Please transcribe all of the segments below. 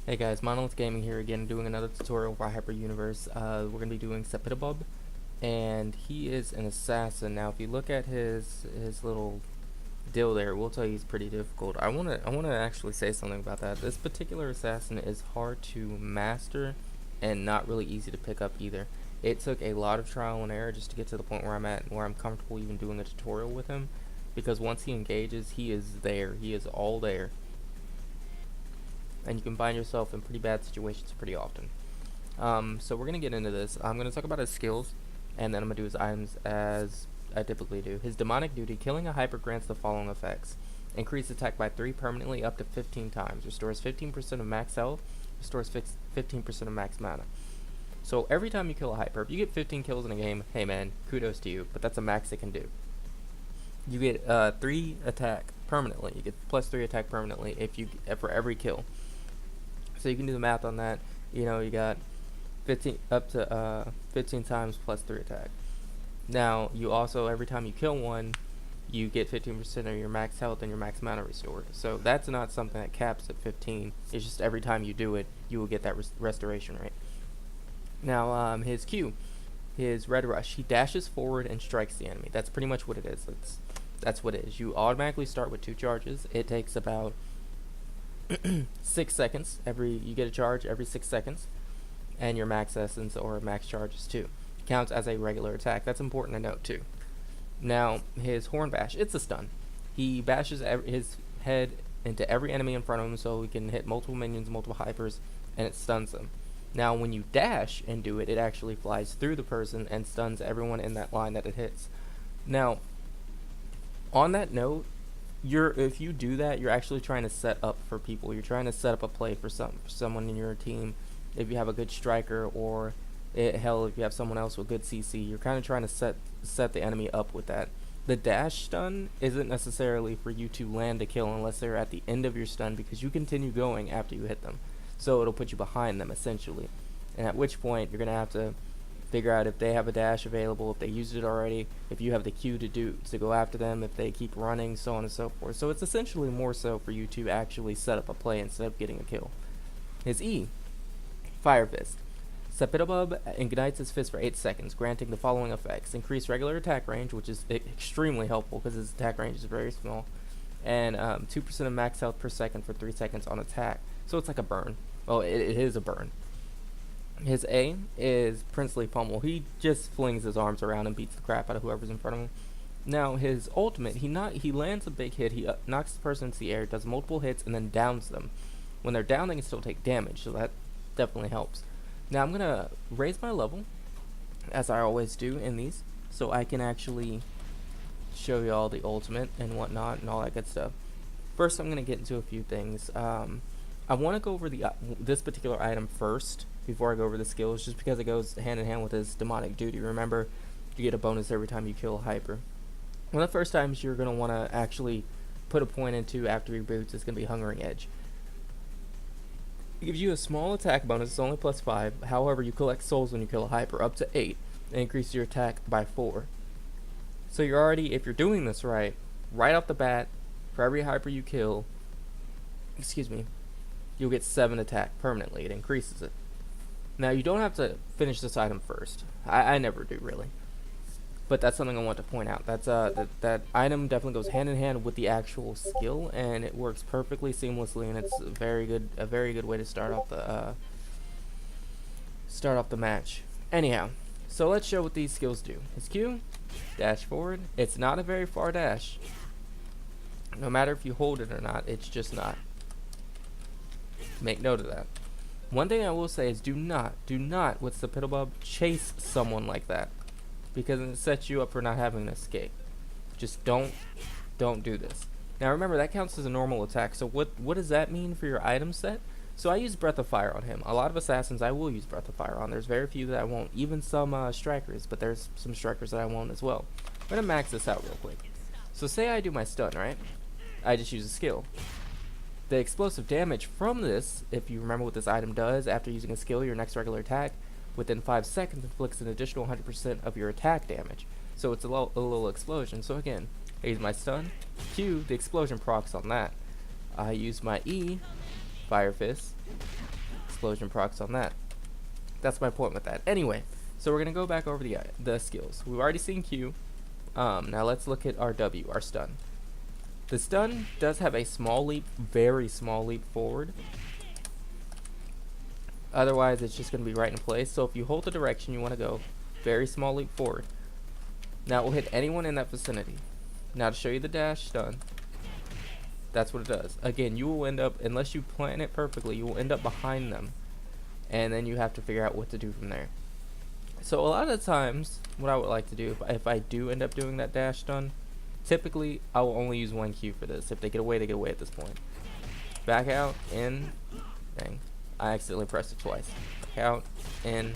Hey guys, Monolith Gaming here again, doing another tutorial for Hyper Universe. We're going to be doing Sapitelbub, and he is an assassin. Now, if you look at his little deal there, we'll tell you he's pretty difficult. I wanna actually say something about that. This particular assassin is hard to master, and not really easy to pick up either. It took a lot of trial and error just to get to the point where I'm at, and where I'm comfortable even doing a tutorial with him. Because once he engages, he is there. He is all there. And you can find yourself in pretty bad situations pretty often. So we're going to get into this. I'm going to talk about his skills, and then I'm going to do his items as I typically do. His demonic duty: killing a hyper grants the following effects. Increase attack by 3 permanently up to 15 times. Restores 15% of max health. Restores 15% of max mana. So every time you kill a hyper, if you get 15 kills in a game, hey man, kudos to you, but that's a max it can do. You get 3 attack permanently. You get plus 3 attack permanently for every kill. So you can do the math on that. You know, you got 15 up to 15 times plus 3 attack. Now, you also, every time you kill one, you get 15% of your max health and your max mana restored. So that's not something that caps at 15. It's just every time you do it, you will get that restoration rate. Now, his Q, his Red Rush, he dashes forward and strikes the enemy. That's pretty much what it is. That's what it is. You automatically start with 2 charges. It takes about 6 seconds. You get a charge every 6 seconds, and your max essence or max charges too. Counts as a regular attack. That's important to note too. Now, his Horn Bash, it's a stun. He bashes his head into every enemy in front of him, so he can hit multiple minions, multiple hypers, and it stuns them. Now, when you dash and do it, it actually flies through the person and stuns everyone in that line that it hits. Now, on that note, if you do that, you're actually trying to set up for people. You're trying to set up a play for someone in your team. If you have a good striker, or hell, if you have someone else with good CC, you're kind of trying to set the enemy up with that. The dash stun isn't necessarily for you to land a kill unless they're at the end of your stun, because you continue going after you hit them. So it'll put you behind them essentially, and at which point you're gonna have to figure out if they have a dash available, if they used it already, if you have the Q to go after them, if they keep running, so on and so forth. So it's essentially more so for you to actually set up a play instead of getting a kill. His E, Fire Fist. Sapitelbub ignites his fist for 8 seconds, granting the following effects: increase regular attack range, which is extremely helpful because his attack range is very small, and 2% of max health per second for 3 seconds on attack. So it's like a burn. Well, it is a burn. His A is Princely Pummel. He just flings his arms around and beats the crap out of whoever's in front of him. Now, his ultimate, he lands a big hit, he knocks the person into the air, does multiple hits, and then downs them. When they're down, they can still take damage, so that definitely helps. Now, I'm going to raise my level, as I always do in these, so I can actually show you all the ultimate and whatnot and all that good stuff. First, I'm going to get into a few things. I want to go over this particular item first before I go over the skills, just because it goes hand in hand with his demonic duty. Remember, you get a bonus every time you kill a hyper. One of the first times you're going to want to actually put a point into after your boots is going to be Hungering Edge. It gives you a small attack bonus, it's only plus 5. However, you collect souls when you kill a hyper, up to 8, and increase your attack by 4. So you're already, if you're doing this right off the bat, for every hyper you kill, you'll get 7 attack permanently. It increases it. Now, you don't have to finish this item first. I never do, really. But that's something I want to point out. That's that item definitely goes hand in hand with the actual skill, and it works perfectly seamlessly, and it's a very good way to start off the match. Anyhow, so let's show what these skills do. His Q, dash forward. It's not a very far dash. No matter if you hold it or not, it's just not. Make note of that. One thing I will say is do not with Sapitelbub chase someone like that, because it sets you up for not having an escape. Just don't do this. Now remember, that counts as a normal attack. So what does that mean for your item set? So I use Breath of Fire on him. A lot of assassins I will use Breath of Fire on. There's very few that I won't. Even some strikers, but there's some strikers that I won't as well. I'm gonna max this out real quick. So say I do my stun, right? I just use a skill. The explosive damage from this, if you remember what this item does, after using a skill, your next regular attack, within 5 seconds inflicts an additional 100% of your attack damage. So it's a little explosion. So again, I use my stun, Q, the explosion procs on that. I use my E, Fire Fist, explosion procs on that. That's my point with that. Anyway, so we're gonna go back over the skills. We've already seen Q. Now let's look at our W, our stun. The stun does have a small leap, very small leap forward. Otherwise, it's just going to be right in place. So if you hold the direction you want to go, very small leap forward. Now it will hit anyone in that vicinity. Now to show you the dash stun, that's what it does. Again, you will end up, unless you plan it perfectly, you will end up behind them. And then you have to figure out what to do from there. So a lot of the times, what I would like to do, if I do end up doing that dash stun, typically I will only use 1 Q for this. If they get away, they get away at this point. Back out, in, dang. I accidentally pressed it twice. Back out, in,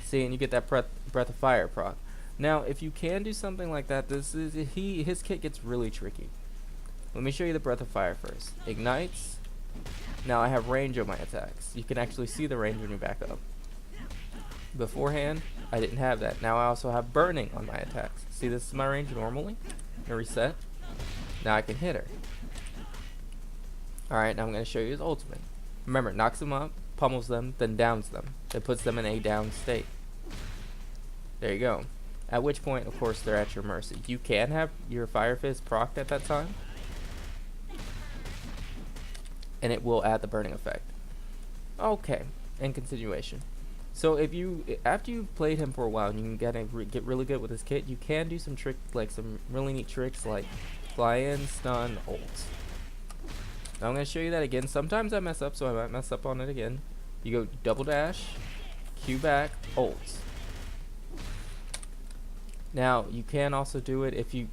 see, and you get that breath of fire proc. Now, if you can do something like that, his kit gets really tricky. Let me show you the breath of fire first. Ignites. Now I have range on my attacks. You can actually see the range when you back up. Beforehand, I didn't have that. Now I also have burning on my attacks. See, this is my range normally. Gonna reset. Now I can hit her. Alright, now I'm going to show you his ultimate. Remember, knocks them up, pummels them, then downs them. It puts them in a down state. There you go. At which point, of course, they're at your mercy. You can have your Fire Fist procced at that time, and it will add the burning effect. Okay, in continuation. So if you, after you've played him for a while and you can get really good with his kit, you can do some some really neat tricks like fly in, stun, ult. Now I'm going to show you that again. Sometimes I mess up, so I might mess up on it again. You go double dash, Q back, ult. Now you can also do it if you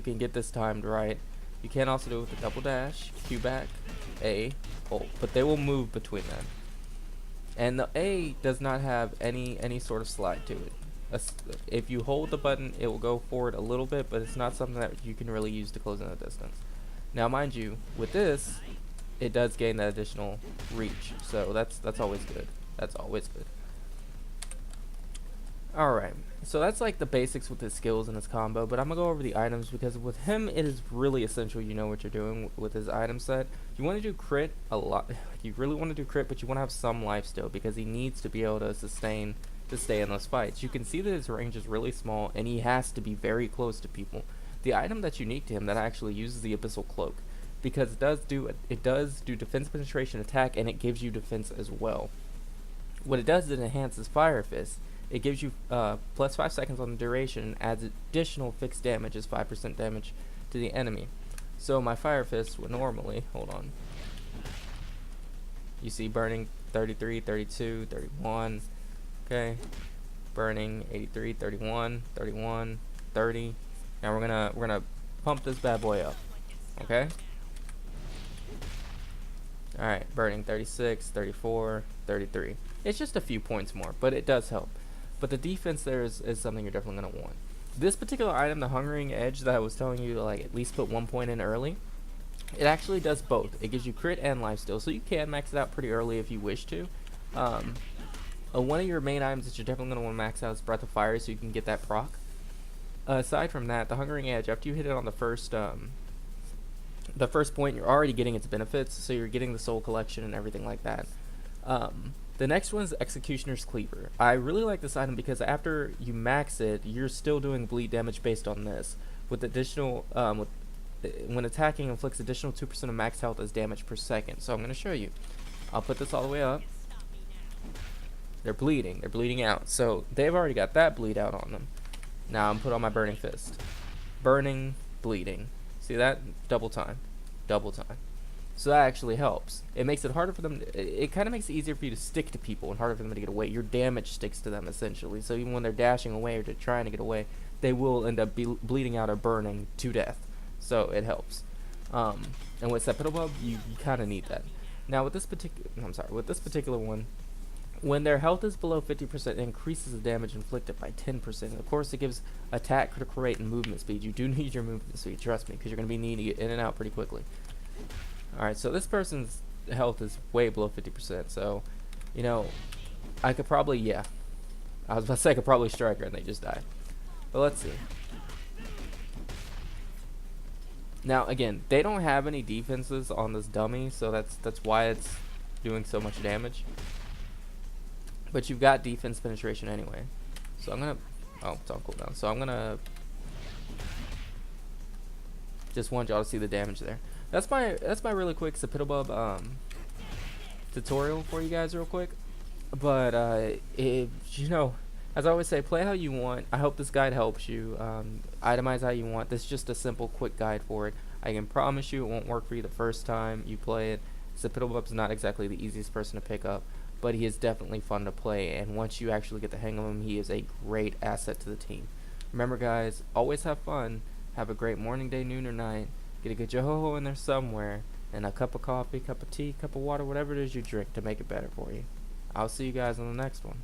can get this timed right. You can also do it with the double dash, Q back, A, ult. But they will move between them. And the A does not have any sort of slide to it. If you hold the button, it will go forward a little bit, but it's not something that you can really use to close in the distance. Now, mind you, with this, it does gain that additional reach, so that's always good. That's always good. Alright, so that's like the basics with his skills and his combo, but I'm going to go over the items because with him, it is really essential you know what you're doing with his item set. You want to do crit a lot. You really want to do crit, but you want to have some life still because he needs to be able to sustain to stay in those fights. You can see that his range is really small, and he has to be very close to people. The item that's unique to him that I actually use is the Abyssal Cloak, because it does do defense penetration attack, and it gives you defense as well. What it does is it enhances Fire Fist. It gives you plus 5 seconds on the duration and adds additional fixed damage as 5% damage to the enemy. So my Fire Fist would normally, hold on, you see burning 33, 32, 31, okay, burning 83, 31, 31, 30. Now we're gonna pump this bad boy up, okay? Alright, burning 36, 34, 33. It's just a few points more, but it does help. But the defense there is something you're definitely gonna want. This particular item, the Hungering Edge that I was telling you to like at least put 1 point in early, it actually does both. It gives you crit and lifesteal, so you can max it out pretty early if you wish to. One of your main items that you're definitely gonna want to max out is Breath of Fire, so you can get that proc. Aside from that, the Hungering Edge, after you hit it on the first point, you're already getting its benefits, so you're getting the soul collection and everything like that. The next one is Executioner's Cleaver. I really like this item because after you max it, you're still doing bleed damage based on this. With additional, when attacking, inflicts additional 2% of max health as damage per second. So I'm going to show you. I'll put this all the way up. They're bleeding. They're bleeding out. So they've already got that bleed out on them. Now I'm put on my Burning Fist. Burning, bleeding. See that? Double time. Double time. So that actually helps. It makes it harder for them. It kind of makes it easier for you to stick to people and harder for them to get away. Your damage sticks to them essentially. So even when they're dashing away or they're trying to get away, they will end up bleeding out or burning to death. So it helps. And with Sapitelbub, you kind of need that. Now with this particular one, when their health is below 50%, it increases the damage inflicted by 10%. Of course, it gives attack, critical rate, and movement speed. You do need your movement speed, trust me, because you're going to be needing it in and out pretty quickly. Alright, so this person's health is way below 50%, so, you know, I could probably, yeah. I was about to say I could probably strike her and they just died. But let's see. Now, again, they don't have any defenses on this dummy, so that's why it's doing so much damage. But you've got defense penetration anyway. So I'm gonna, oh, it's on cooldown. So I'm gonna just want y'all to see the damage there. That's my really quick Sapitelbub tutorial for you guys real quick. But if you know, as I always say, play how you want. I hope this guide helps you. Itemize how you want. This is just a simple, quick guide for it. I can promise you it won't work for you the first time you play it. Sapitelbub's not exactly the easiest person to pick up, but he is definitely fun to play, and once you actually get the hang of him, he is a great asset to the team. Remember guys, always have fun. Have a great morning, day, noon, or night. Get a good Johohoho in there somewhere, and a cup of coffee, cup of tea, cup of water, whatever it is you drink to make it better for you. I'll see you guys on the next one.